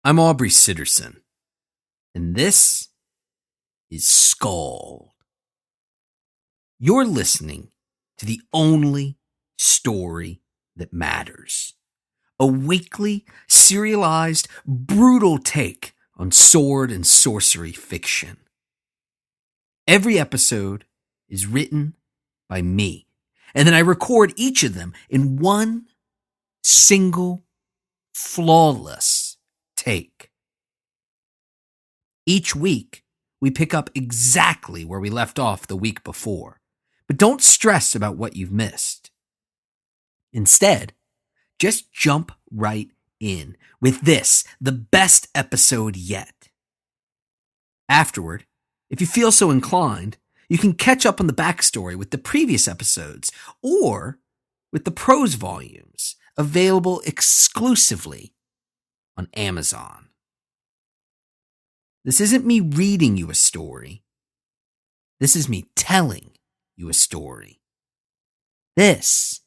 I'm Aubrey Sitterson, and this is SKALD. You're listening to the only story that matters. A weekly, serialized, brutal take on sword and sorcery fiction. Every episode is written by me, and then I record each of them in one single, flawless take. Each week, we pick up exactly where we left off the week before, but don't stress about what you've missed. Instead, just jump right in with this, the best episode yet. Afterward, if you feel so inclined, you can catch up on the backstory with the previous episodes or with the prose volumes available exclusively on Amazon. This isn't me reading you a story. This is me telling you a story. This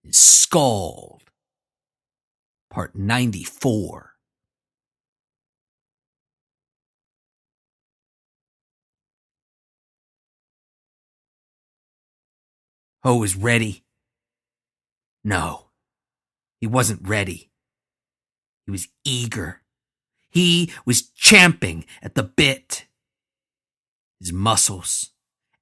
is SKALD, part 94. Ho is ready. No, he wasn't ready. He was eager. He was champing at the bit. His muscles,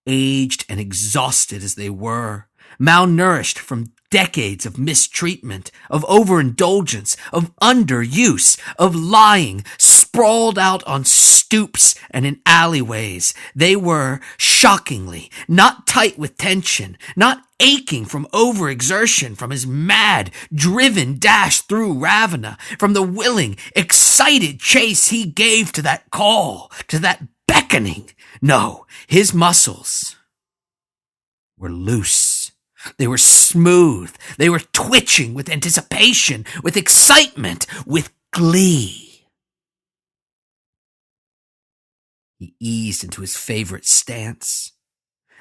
aged and exhausted as they were, malnourished from decades of mistreatment, of overindulgence, of underuse, of lying, sprawled out on stoops and in alleyways. They were, shockingly, not tight with tension, not aching from overexertion, from his mad, driven dash through Ravenna, from the willing, excited chase he gave to that call, to that beckoning. No, his muscles were loose. They were smooth. They were twitching with anticipation, with excitement, with glee. He eased into his favorite stance,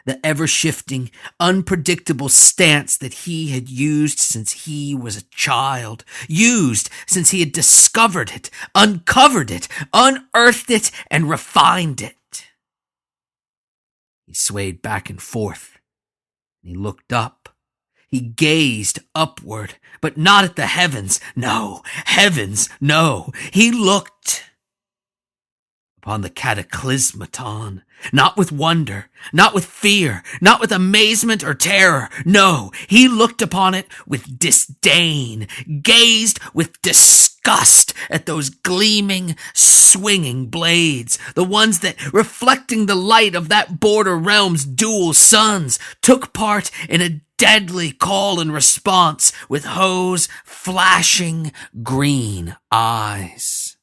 the ever-shifting, unpredictable stance that he had used since he was a child, used since he had discovered it, uncovered it, unearthed it, and refined it. He swayed back and forth. He looked up. He gazed upward, but not at the heavens. No, heavens, no. He looked upon the cataclysmaton, not with wonder, not with fear, not with amazement or terror. No, he looked upon it with disdain, gazed with disgust at those gleaming, swinging blades, the ones that, reflecting the light of that border realm's dual suns, took part in a deadly call and response with Ho's flashing green eyes.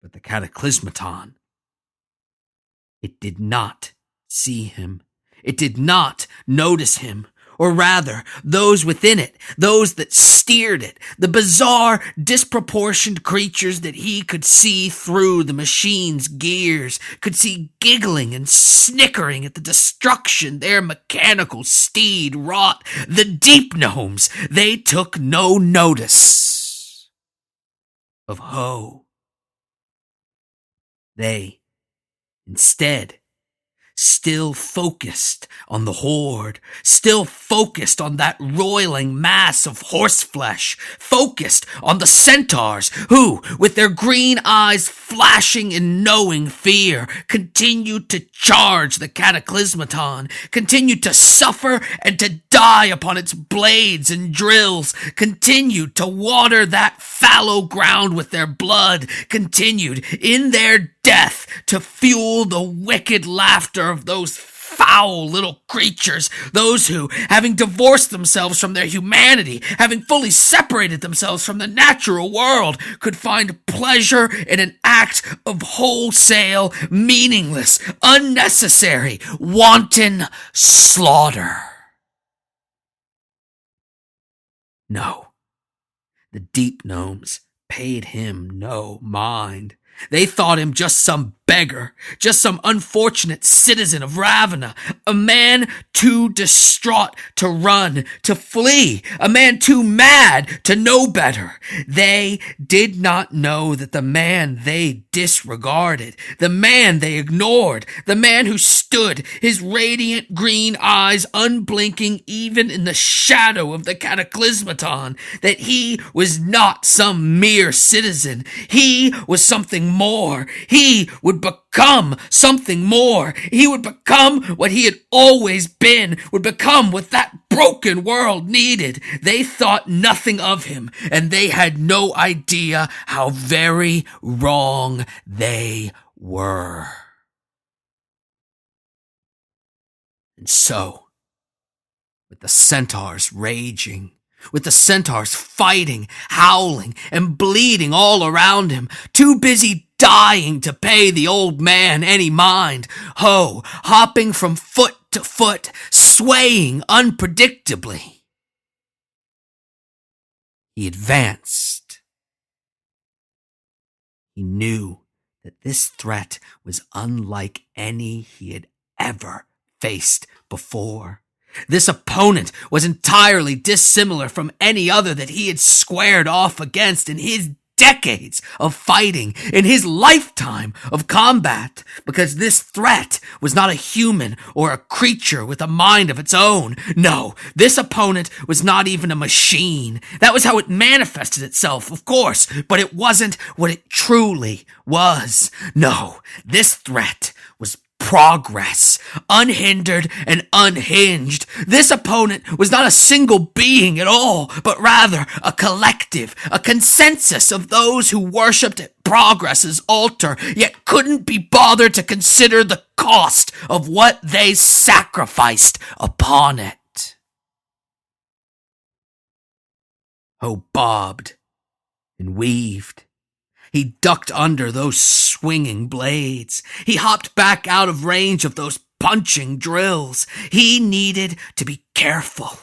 But the cataclysmaton, it did not see him. It did not notice him. Or rather, those within it, those that steered it, the bizarre, disproportioned creatures that he could see through the machine's gears, could see giggling and snickering at the destruction their mechanical steed wrought. The deep gnomes, they took no notice of Ho. They, instead, still focused on the horde, still focused on that roiling mass of horseflesh, focused on the centaurs who, with their green eyes flashing in knowing fear, continued to charge the cataclysmaton, continued to suffer and to die upon its blades and drills, continued to water that fallow ground with their blood, continued in their death to fuel the wicked laughter of those foul little creatures, those who, having divorced themselves from their humanity, having fully separated themselves from the natural world, could find pleasure in an act of wholesale, meaningless, unnecessary, wanton slaughter. No, the deep gnomes paid him no mind. They thought him just some beggar, just some unfortunate citizen of Ravenna, a man too distraught to run, to flee, a man too mad to know better. They did not know that the man they disregarded, the man they ignored, the man who stood, his radiant green eyes unblinking even in the shadow of the cataclysmaton, that he was not some mere citizen. He was something more. He would become something more. He would become what he had always been, would become what that broken world needed. They thought nothing of him, and they had no idea how very wrong they were. And so, with the centaurs raging, with the centaurs fighting, howling, and bleeding all around him, too busy dying to pay the old man any mind, Ho, hopping from foot to foot, swaying unpredictably, he advanced. He knew that this threat was unlike any he had ever faced before. This opponent was entirely dissimilar from any other that he had squared off against in his decades of fighting, in his lifetime of combat, because this threat was not a human or a creature with a mind of its own. No, this opponent was not even a machine. That was how it manifested itself, of course, but it wasn't what it truly was. No, this threat was progress, unhindered and unhinged. This opponent was not a single being at all, but rather a collective, a consensus of those who worshipped at progress's altar, yet couldn't be bothered to consider the cost of what they sacrificed upon it. Ho bobbed and weaved. He ducked under those swinging blades. He hopped back out of range of those punching drills. He needed to be careful.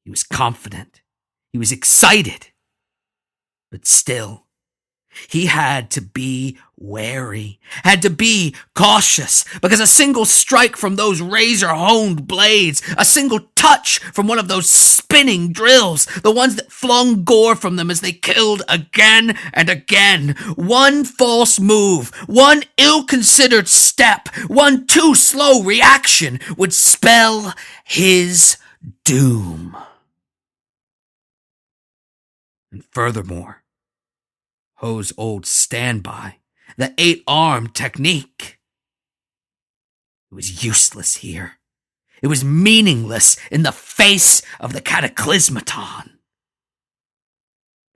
He was confident. He was excited. But still, he had to be wary, had to be cautious, because a single strike from those razor-honed blades, a single touch from one of those spinning drills, the ones that flung gore from them as they killed again and again, one false move, one ill-considered step, one too slow reaction would spell his doom. And furthermore, Ho's old standby, the 8-arm technique. It was useless here. It was meaningless in the face of the cataclysmaton.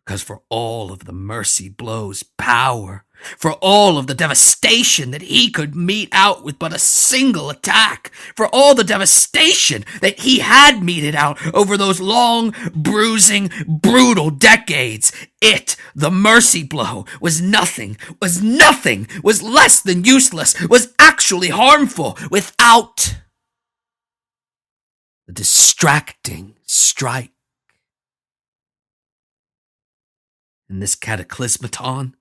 Because for all of the mercy blow's power, for all of the devastation that he could mete out with but a single attack, for all the devastation that he had meted out over those long, bruising, brutal decades, the mercy blow, was nothing, was less than useless, was actually harmful without the distracting strike. And this cataclysmaton,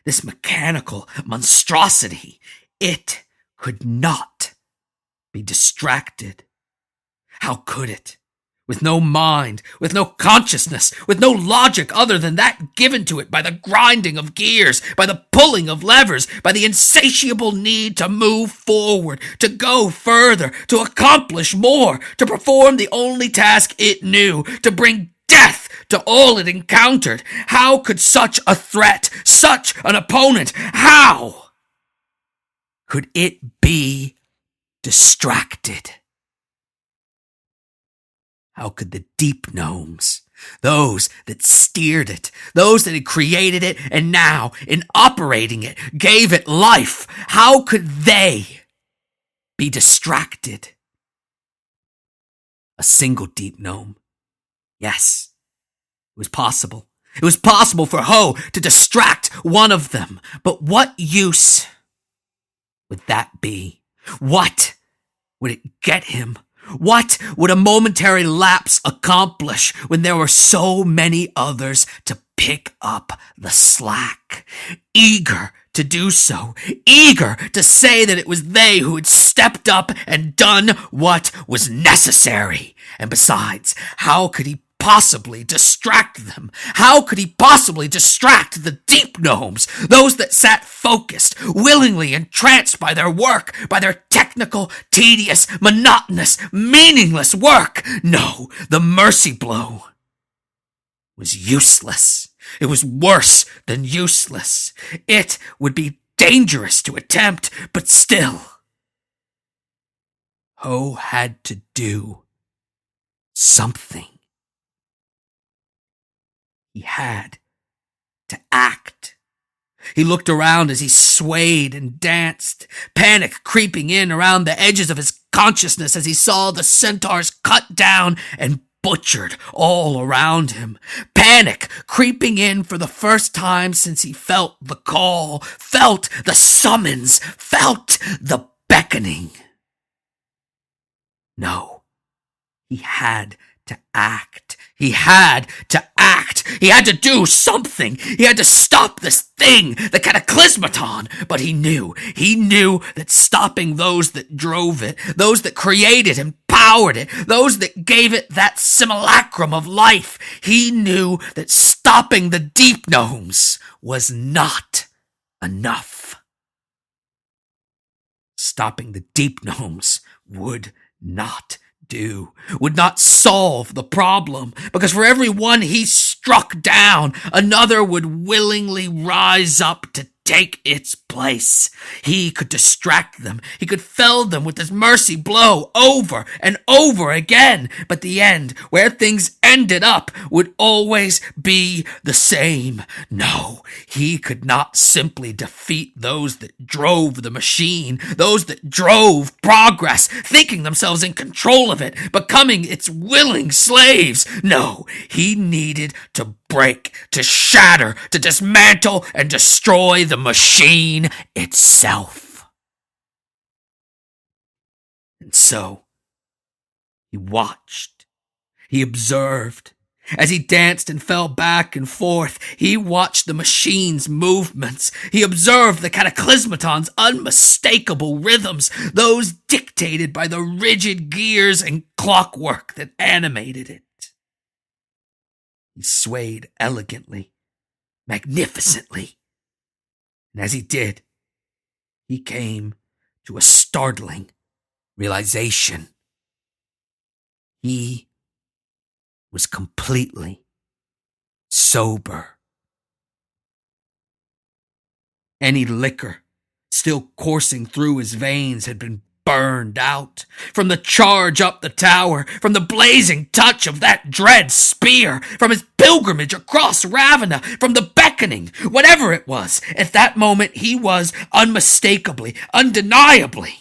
this mechanical monstrosity, it could not be distracted. How could it? With no mind, with no consciousness, with no logic other than that given to it by the grinding of gears, by the pulling of levers, by the insatiable need to move forward, to go further, to accomplish more, to perform the only task it knew, to bring death to all it encountered. How could such a threat, such an opponent, how could it be distracted? How could the deep gnomes, those that steered it, those that had created it and now, in operating it, gave it life, how could they be distracted? A single deep gnome. Yes, it was possible. It was possible for Ho to distract one of them. But what use would that be? What would it get him? What would a momentary lapse accomplish when there were so many others to pick up the slack, eager to do so, eager to say that it was they who had stepped up and done what was necessary. And besides, how could he possibly distract them? How could he possibly distract the deep gnomes, those that sat focused, willingly entranced by their work, by their technical, tedious, monotonous, meaningless work? No, the mercy blow was useless. It was worse than useless. It would be dangerous to attempt, but still, Ho had to do something. He had to act. He looked around as he swayed and danced, panic creeping in around the edges of his consciousness as he saw the centaurs cut down and butchered all around him. Panic creeping in for the first time since he felt the call, felt the summons, felt the beckoning. No, he had to act. He had to act. He had to do something. He had to stop this thing, the cataclysmaton. But he knew that stopping those that drove it, those that created and powered it, those that gave it that simulacrum of life, he knew that stopping the deep gnomes was not enough. Stopping the deep gnomes would not would not solve the problem, because for every one he struck down, another would willingly rise up to take its place. He could distract them. He could fell them with his mercy blow over and over again. But the end, where things ended up, would always be the same. No, he could not simply defeat those that drove the machine, those that drove progress, thinking themselves in control of it, becoming its willing slaves. No, he needed to break, to shatter, to dismantle and destroy the machine itself. And so, he watched, he observed. As he danced and fell back and forth, he watched the machine's movements. He observed the cataclysmaton's unmistakable rhythms, those dictated by the rigid gears and clockwork that animated it. He swayed elegantly, magnificently. And as he did, he came to a startling realization. He was completely sober. Any liquor still coursing through his veins had been burned out. From the charge up the tower, from the blazing touch of that dread spear, from his pilgrimage across Ravenna, from the beckoning, whatever it was, at that moment he was unmistakably, undeniably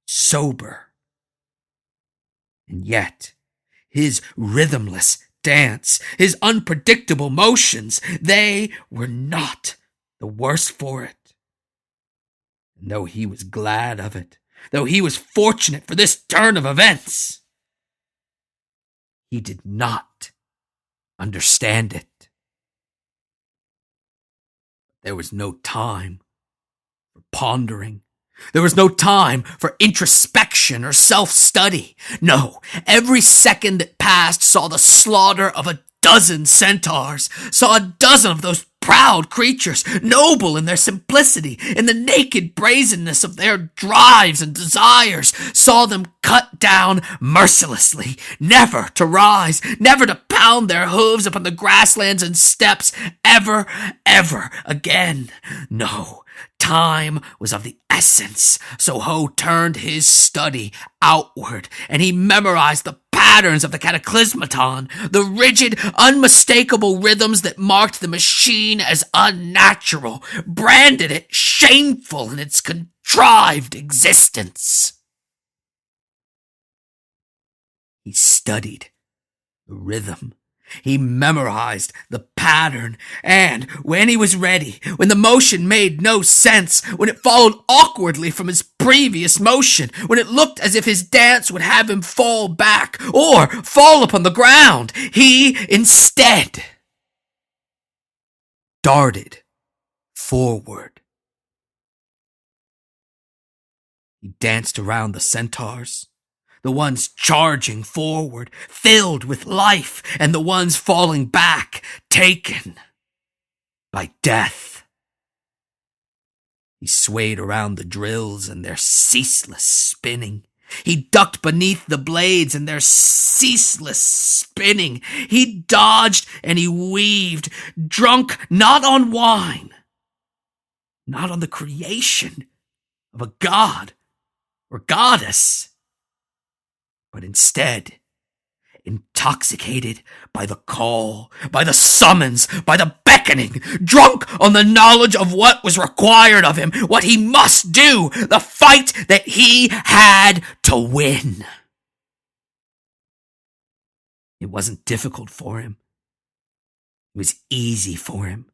sober. And yet, his rhythmless dance, his unpredictable motions, they were not the worse for it. And though he was glad of it, though he was fortunate for this turn of events, he did not understand it. There was no time for pondering. There was no time for introspection or self-study. No, every second that passed saw the slaughter of a dozen centaurs, saw a dozen of those proud creatures, noble in their simplicity, in the naked brazenness of their drives and desires, saw them cut down mercilessly, never to rise, never to pound their hooves upon the grasslands and steppes ever again. No, time was of the essence, so Ho turned his study outward, and he memorized the patterns of the cataclysmaton, the rigid, unmistakable rhythms that marked the machine as unnatural, branded it shameful in its contrived existence. He studied the rhythm. He memorized the pattern, and when he was ready, when the motion made no sense, when it followed awkwardly from his previous motion, when it looked as if his dance would have him fall back or fall upon the ground, he instead darted forward. He danced around the centaurs, the ones charging forward, filled with life, and the ones falling back, taken by death. He swayed around the drills and their ceaseless spinning. He ducked beneath the blades and their ceaseless spinning. He dodged and he weaved, drunk not on wine, not on the creation of a god or goddess, but instead intoxicated by the call, by the summons, by the beckoning, drunk on the knowledge of what was required of him, what he must do, the fight that he had to win. It wasn't difficult for him. It was easy for him.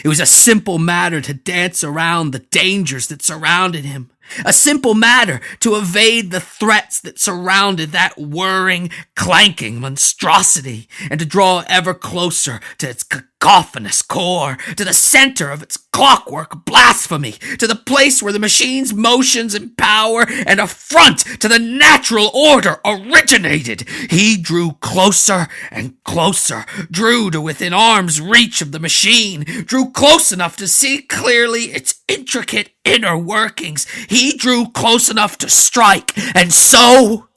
It was a simple matter to dance around the dangers that surrounded him. A simple matter to evade the threats that surrounded that whirring, clanking monstrosity, and to draw ever closer to its cacophonous core, to the center of its clockwork blasphemy, to the place where the machine's motions and power and affront to the natural order originated. He drew closer and closer, drew to within arm's reach of the machine, drew close enough to see clearly its intricate inner workings. He drew close enough to strike, and so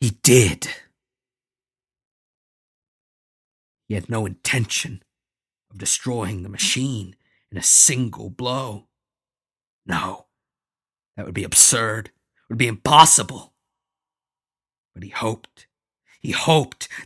he did. He had no intention of destroying the machine in a single blow. No, that would be absurd. It would be impossible. But he hoped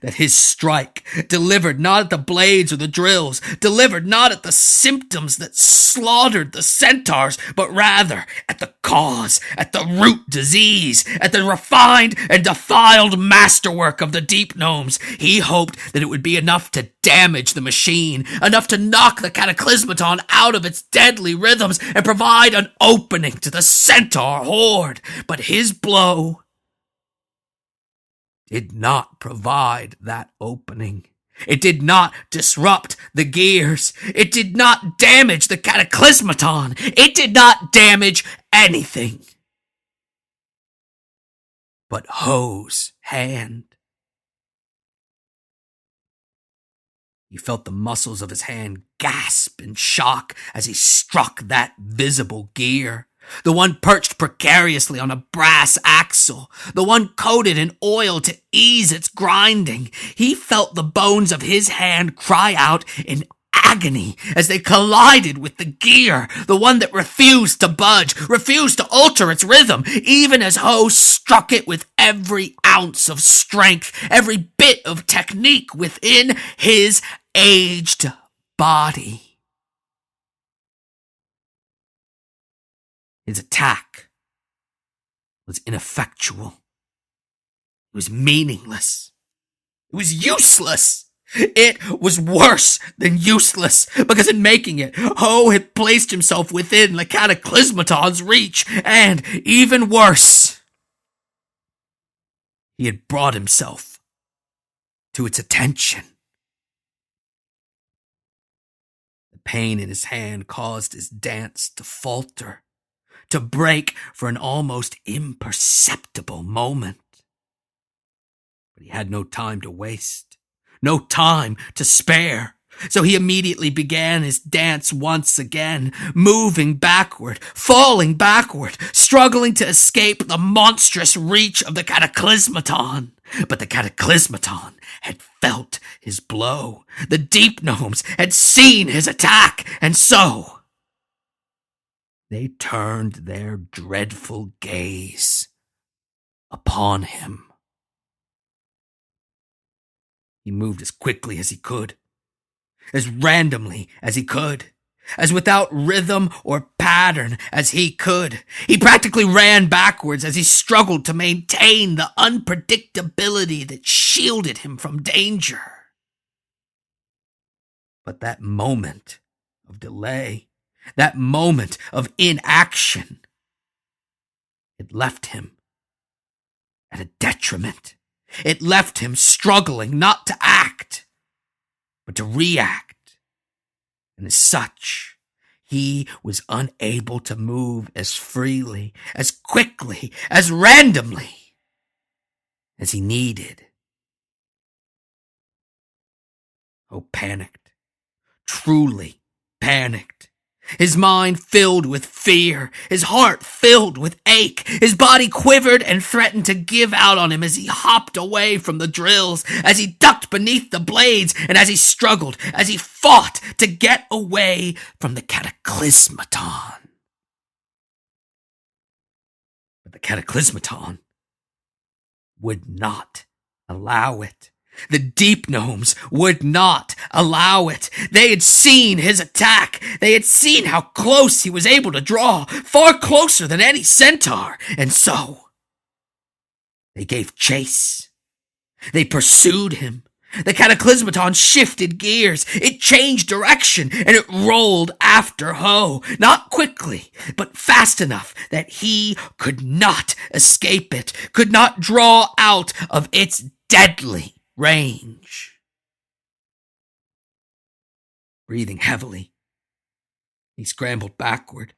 that his strike, delivered not at the blades or the drills, delivered not at the symptoms that slaughtered the centaurs, but rather at the cause, at the root disease, at the refined and defiled masterwork of the deep gnomes. He hoped that it would be enough to damage the machine, enough to knock the cataclysmaton out of its deadly rhythms and provide an opening to the centaur horde. But his blow did not provide that opening. It did not disrupt the gears. It did not damage the cataclysmaton. It did not damage anything but Ho's hand. He felt the muscles of his hand gasp in shock as he struck that visible gear. The one perched precariously on a brass axle, the one coated in oil to ease its grinding. He felt the bones of his hand cry out in agony as they collided with the gear, the one that refused to budge, refused to alter its rhythm, even as Ho struck it with every ounce of strength, every bit of technique within his aged body. His attack was ineffectual. It was meaningless. It was useless. It was worse than useless, because in making it, Ho had placed himself within the cataclysmaton's reach, and, even worse, he had brought himself to its attention. The pain in his hand caused his dance to falter, to break for an almost imperceptible moment. But he had no time to waste, no time to spare. So he immediately began his dance once again, moving backward, falling backward, struggling to escape the monstrous reach of the cataclysmaton. But the cataclysmaton had felt his blow. The deep gnomes had seen his attack, and so they turned their dreadful gaze upon him. He moved as quickly as he could, as randomly as he could, as without rhythm or pattern as he could. He practically ran backwards as he struggled to maintain the unpredictability that shielded him from danger. But that moment of delay, that moment of inaction, it left him at a detriment. It left him struggling not to act, but to react. And as such, he was unable to move as freely, as quickly, as randomly as he needed. Oh, panicked. Truly panicked. His mind filled with fear, his heart filled with ache, his body quivered and threatened to give out on him as he hopped away from the drills, as he ducked beneath the blades, and as he struggled, as he fought to get away from the cataclysmaton. But the cataclysmaton would not allow it. The deep gnomes would not allow it. They had seen his attack. They had seen how close he was able to draw, far closer than any centaur. And so, they gave chase. They pursued him. The cataclysmaton shifted gears. It changed direction, and it rolled after Ho. Not quickly, but fast enough that he could not escape it, could not draw out of its deadly range. Breathing heavily, he scrambled backward,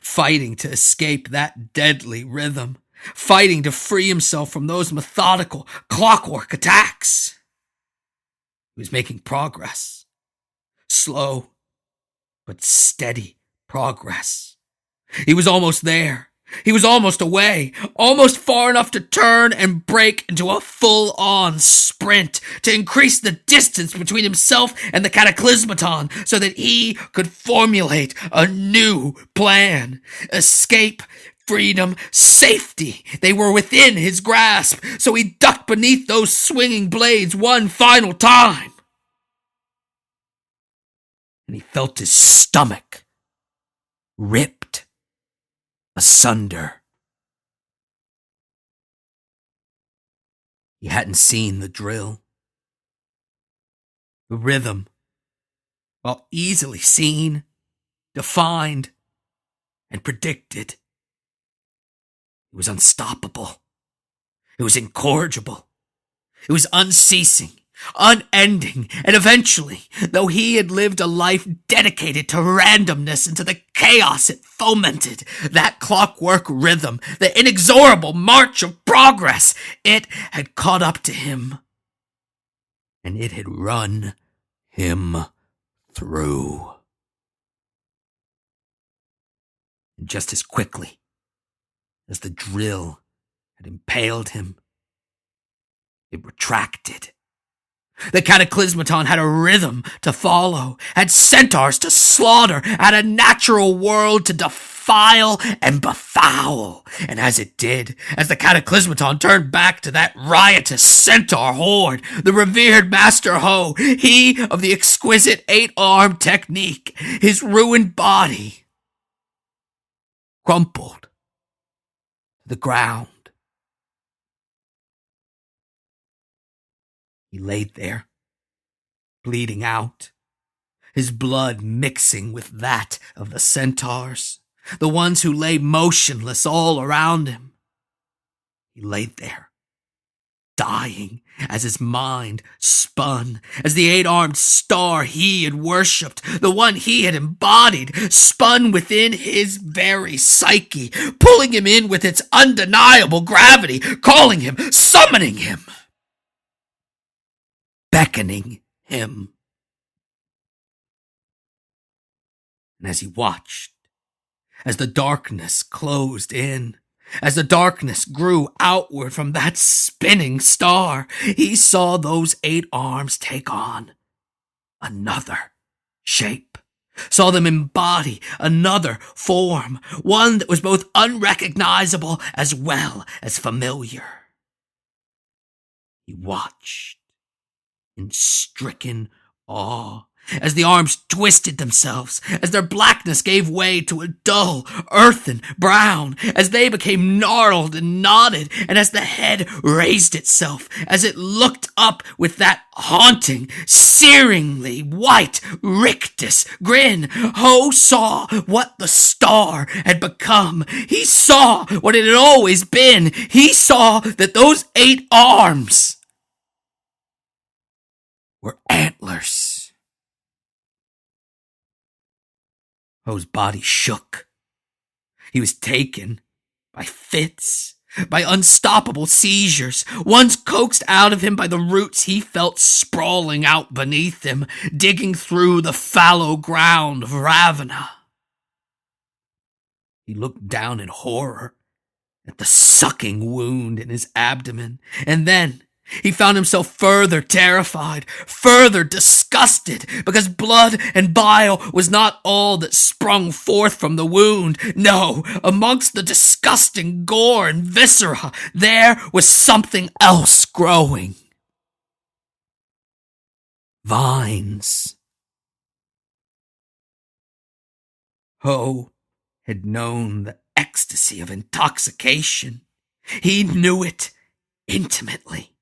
fighting to escape that deadly rhythm, fighting to free himself from those methodical, clockwork attacks. He was making progress, slow but steady progress. He was almost there. He was almost away, almost far enough to turn and break into a full-on sprint, to increase the distance between himself and the cataclysmaton so that he could formulate a new plan. Escape, freedom, safety. They were within his grasp, so he ducked beneath those swinging blades one final time. And he felt his stomach ripped asunder. He hadn't seen the drill. The rhythm, while easily seen, defined, and predicted, it was unstoppable. It was incorrigible. It was unceasing, unending, and eventually, though he had lived a life dedicated to randomness and to the chaos it fomented, that clockwork rhythm, the inexorable march of progress, it had caught up to him, and it had run him through. And just as quickly as the drill had impaled him, it retracted. The cataclysmaton had a rhythm to follow, had centaurs to slaughter, had a natural world to defile and befoul. And as it did, as the cataclysmaton turned back to that riotous centaur horde, the revered Master Ho, he of the exquisite 8-arm technique, his ruined body, crumpled to the ground. He laid there, bleeding out, his blood mixing with that of the centaurs, the ones who lay motionless all around him. He laid there, dying as his mind spun, as the 8-armed star he had worshipped, the one he had embodied, spun within his very psyche, pulling him in with its undeniable gravity, calling him, summoning him, beckoning him. And as he watched, as the darkness closed in, as the darkness grew outward from that spinning star, he saw those 8 arms take on another shape, saw them embody another form, one that was both unrecognizable as well as familiar. He watched in stricken awe as the arms twisted themselves, as their blackness gave way to a dull, earthen brown, as they became gnarled and knotted, and as the head raised itself, as it looked up with that haunting, searingly white rictus grin. Ho saw what the star had become. He saw what it had always been. He saw that those 8 arms were antlers. Poe's body shook. He was taken by fits, by unstoppable seizures. Once coaxed out of him by the roots he felt sprawling out beneath him, digging through the fallow ground of Ravenna. He looked down in horror at the sucking wound in his abdomen, and then he found himself further terrified, further disgusted, because blood and bile was not all that sprung forth from the wound. No, amongst the disgusting gore and viscera, there was something else growing. Vines. Poe had known the ecstasy of intoxication. He knew it intimately.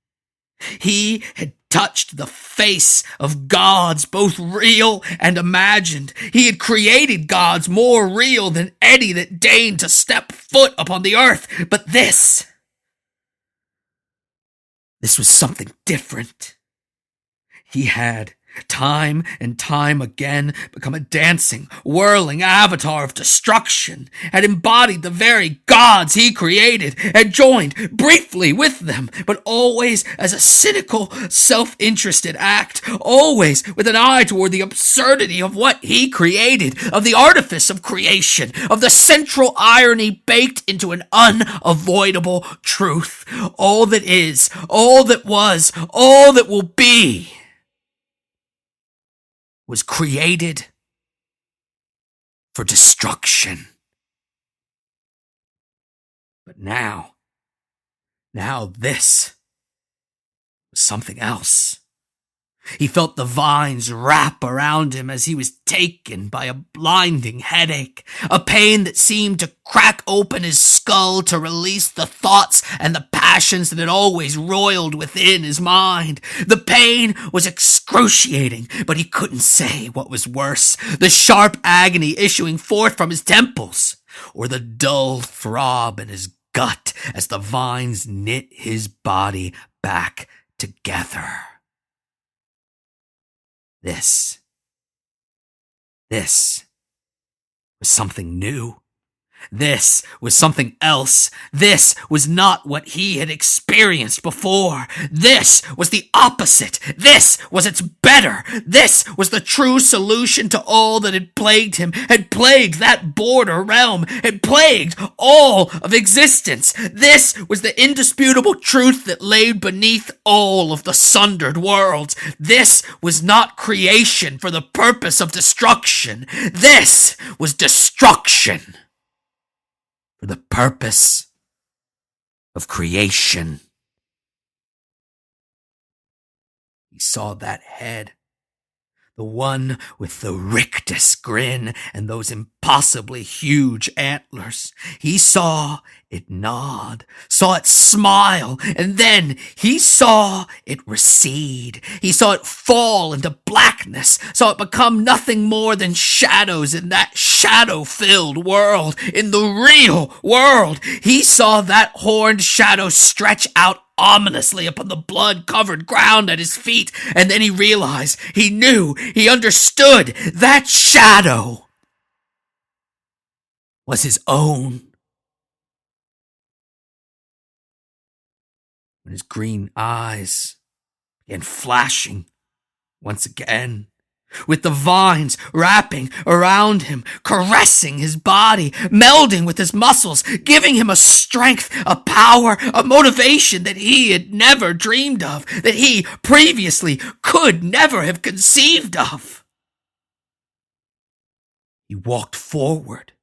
He had touched the face of gods, both real and imagined. He had created gods more real than any that deigned to step foot upon the earth. But this was something different. He had, time and time again, become a dancing, whirling avatar of destruction, had embodied the very gods he created, had joined briefly with them, but always as a cynical, self-interested act, always with an eye toward the absurdity of what he created, of the artifice of creation, of the central irony baked into an unavoidable truth. All that is, all that was, all that will be was created for destruction. But now this was something else. He felt the vines wrap around him as he was taken by a blinding headache, a pain that seemed to crack open his skull to release the thoughts and the passions that had always roiled within his mind. The pain was excruciating, but he couldn't say what was worse, the sharp agony issuing forth from his temples, or the dull throb in his gut as the vines knit his body back together. This was something new. This was something else. This was not what he had experienced before. This was the opposite. This was its better. This was the true solution to all that had plagued him, had plagued that border realm, had plagued all of existence. This was the indisputable truth that lay beneath all of the sundered worlds. This was not creation for the purpose of destruction. This was destruction for the purpose of creation. He saw that head, the one with the rictus grin and those impossibly huge antlers. He saw it nod, saw it smile, and then he saw it recede. He saw it fall into blackness, saw it become nothing more than shadows in that shadow-filled world, in the real world. He saw that horned shadow stretch out ominously upon the blood-covered ground at his feet, and then he realized, he knew, he understood, that shadow was his own. When his green eyes began flashing once again, with the vines wrapping around him, caressing his body, melding with his muscles, giving him a strength, a power, a motivation that he had never dreamed of, that he previously could never have conceived of. He walked forward,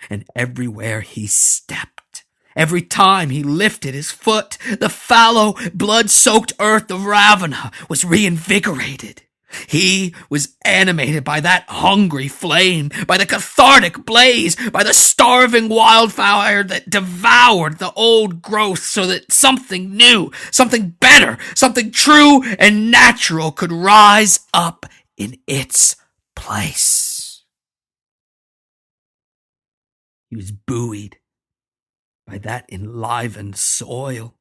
and everywhere he stepped, every time he lifted his foot, the fallow, blood-soaked earth of Ravenna was reinvigorated. He was animated by that hungry flame, by the cathartic blaze, by the starving wildfire that devoured the old growth so that something new, something better, something true and natural could rise up in its place. He was buoyed by that enlivened soil,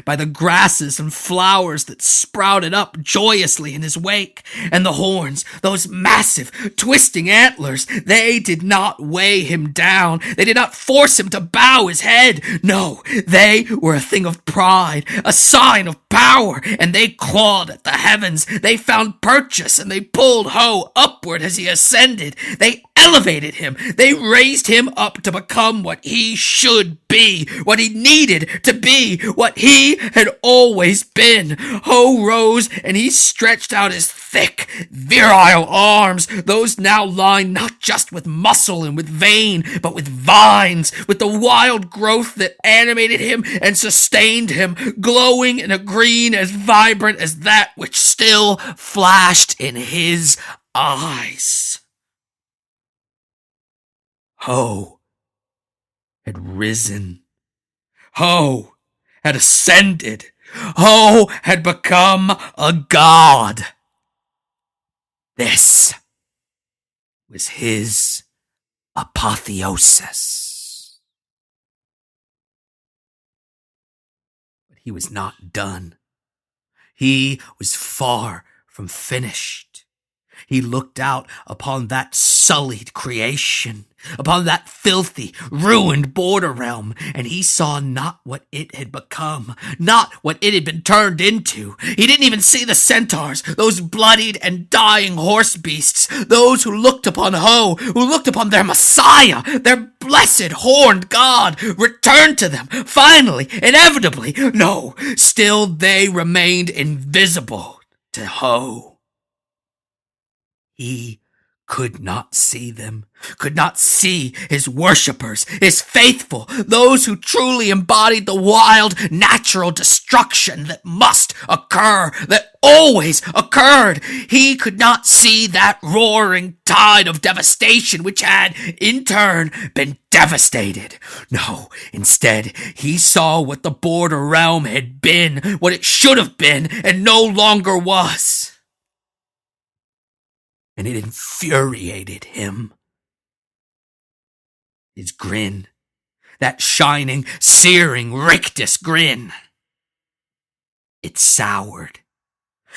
by the grasses and flowers that sprouted up joyously in his wake, and the horns, those massive, twisting antlers, they did not weigh him down. They did not force him to bow his head. No, they were a thing of pride, a sign of power, and they clawed at the heavens. They found purchase, and they pulled Ho upward as he ascended. They elevated him. They raised him up to become what he should be, what he needed to be, what he had always been. Ho rose, and he stretched out his thick, virile arms, those now lined not just with muscle and with vein, but with vines, with the wild growth that animated him and sustained him, glowing in a green as vibrant as that which still flashed in his eyes. Ho had risen. Ho had ascended. Ho had become a god. This was his apotheosis. But he was not done. He was far from finished. He looked out upon that sullied creation, upon that filthy, ruined border realm, and he saw not what it had become, not what it had been turned into. He didn't even see the centaurs, those bloodied and dying horse beasts, those who looked upon Ho, who looked upon their Messiah, their blessed horned god, returned to them, finally, inevitably. No, still they remained invisible to Ho. He could not see them, could not see his worshippers, his faithful, those who truly embodied the wild, natural destruction that must occur, that always occurred. He could not see that roaring tide of devastation which had, in turn, been devastated. No, instead, he saw what the border realm had been, what it should have been, and no longer was. And it infuriated him. His grin, that shining, searing rictus grin, it soured.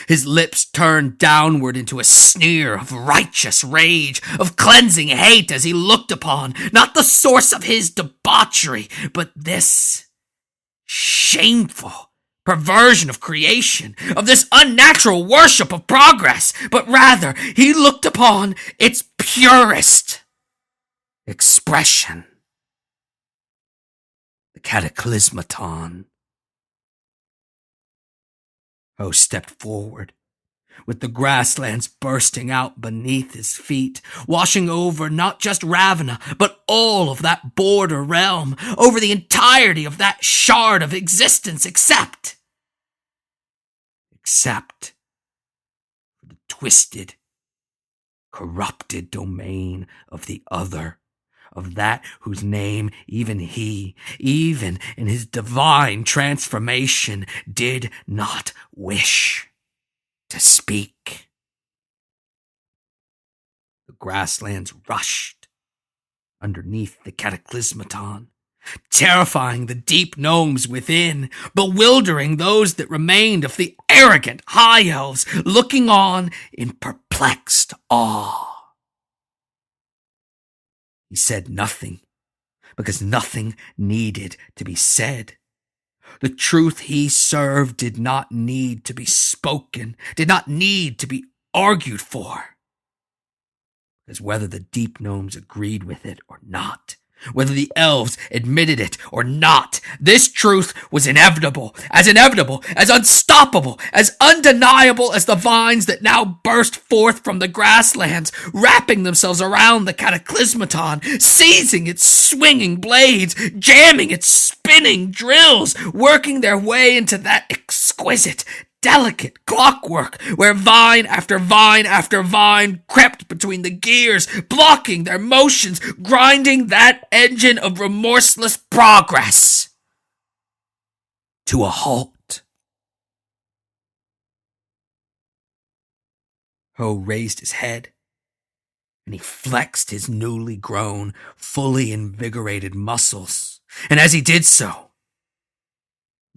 His lips turned downward into a sneer of righteous rage, of cleansing hate as he looked upon, not the source of his debauchery, but this shameful perversion of creation, of this unnatural worship of progress, but rather he looked upon its purest expression, the cataclysmaton. Ho stepped forward, with the grasslands bursting out beneath his feet, washing over not just Ravana, but all of that border realm, over the entirety of that shard of existence, except for the twisted, corrupted domain of the other, of that whose name even he, even in his divine transformation, did not wish to speak. The grasslands rushed underneath the cataclysmaton, terrifying the deep gnomes within, bewildering those that remained of the arrogant high elves, looking on in perplexed awe. He said nothing, because nothing needed to be said. The truth he served did not need to be spoken, did not need to be argued for. Because whether the deep gnomes agreed with it or not, whether the elves admitted it or not, this truth was inevitable, as unstoppable, as undeniable as the vines that now burst forth from the grasslands, wrapping themselves around the cataclysmaton, seizing its swinging blades, jamming its spinning drills, working their way into that exquisite, delicate clockwork where vine after vine after vine crept between the gears, blocking their motions, grinding that engine of remorseless progress to a halt. Ho raised his head, and he flexed his newly grown, fully invigorated muscles, and as he did so,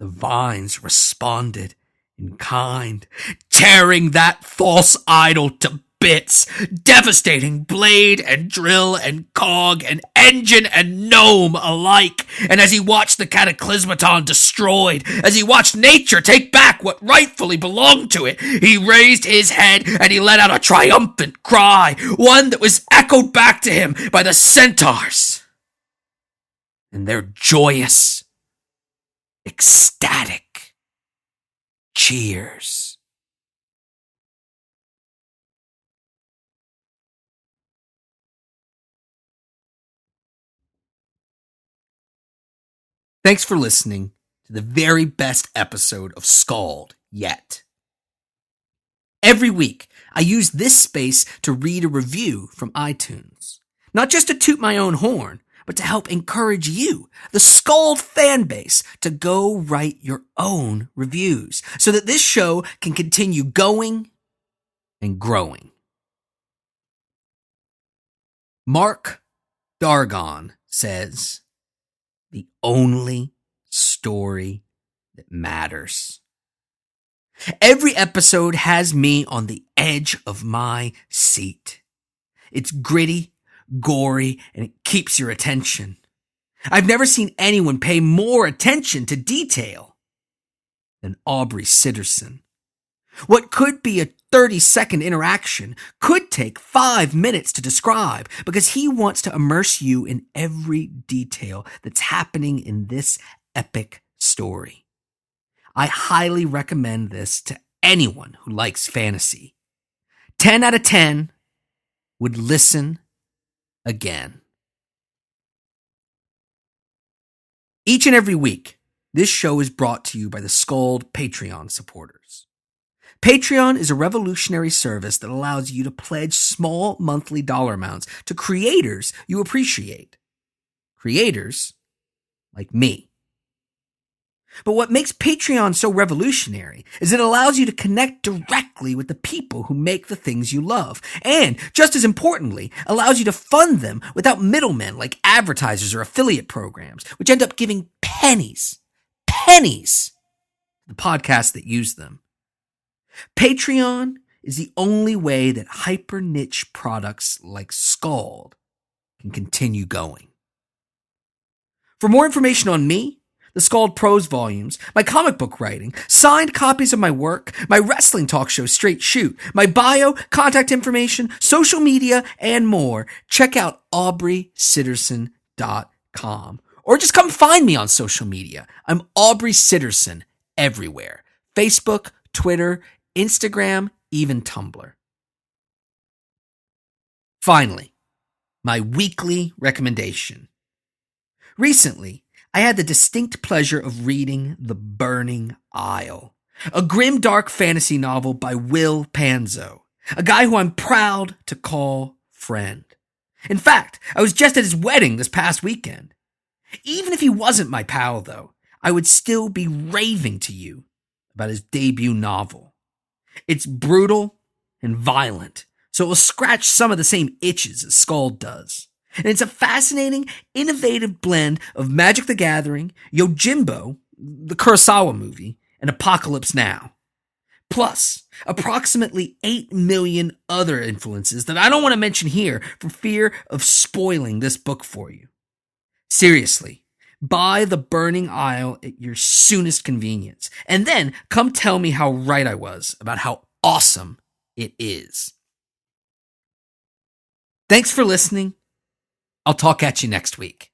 The vines responded in kind, tearing that false idol to bits, devastating blade and drill and cog and engine and gnome alike. And as he watched the cataclysmaton destroyed, as he watched nature take back what rightfully belonged to it, he raised his head and he let out a triumphant cry, one that was echoed back to him by the centaurs and their joyous, ecstatic cheers. Thanks for listening to the very best episode of SKALD yet. Every week, I use this space to read a review from iTunes. Not just to toot my own horn, but to help encourage you, the SKALD fan base, to go write your own reviews so that this show can continue going and growing. Mark Dargon says, "The only story that matters." Every episode has me on the edge of my seat. It's gritty, gory, and it keeps your attention. I've never seen anyone pay more attention to detail than Aubrey Sitterson. What could be a 30-second interaction could take 5 minutes to describe because he wants to immerse you in every detail that's happening in this epic story. I highly recommend this to anyone who likes fantasy. 10 out of 10 would listen again. Each and every week, this show is brought to you by the SKALD Patreon supporters. Patreon is a revolutionary service that allows you to pledge small monthly dollar amounts to creators you appreciate. Creators like me. But what makes Patreon so revolutionary is it allows you to connect directly with the people who make the things you love. And, just as importantly, allows you to fund them without middlemen like advertisers or affiliate programs, which end up giving pennies to the podcasts that use them. Patreon is the only way that hyper-niche products like SKALD can continue going. For more information on me, the SKALD Prose volumes, my comic book writing, signed copies of my work, my wrestling talk show Straight Shoot, my bio, contact information, social media, and more, check out aubreysitterson.com. Or just come find me on social media. I'm Aubrey Sitterson everywhere. Facebook, Twitter, Instagram, even Tumblr. Finally, my weekly recommendation. Recently, I had the distinct pleasure of reading The Burning Isle, a grim dark fantasy novel by Will Panzo, a guy who I'm proud to call friend. In fact, I was just at his wedding this past weekend. Even if he wasn't my pal, though, I would still be raving to you about his debut novel. It's brutal and violent, so it will scratch some of the same itches as SKALD does. And it's a fascinating, innovative blend of Magic the Gathering, Yojimbo, the Kurosawa movie, and Apocalypse Now. Plus, approximately 8 million other influences that I don't want to mention here for fear of spoiling this book for you. Seriously, buy The Burning Isle at your soonest convenience, and then come tell me how right I was about how awesome it is. Thanks for listening. I'll talk at you next week.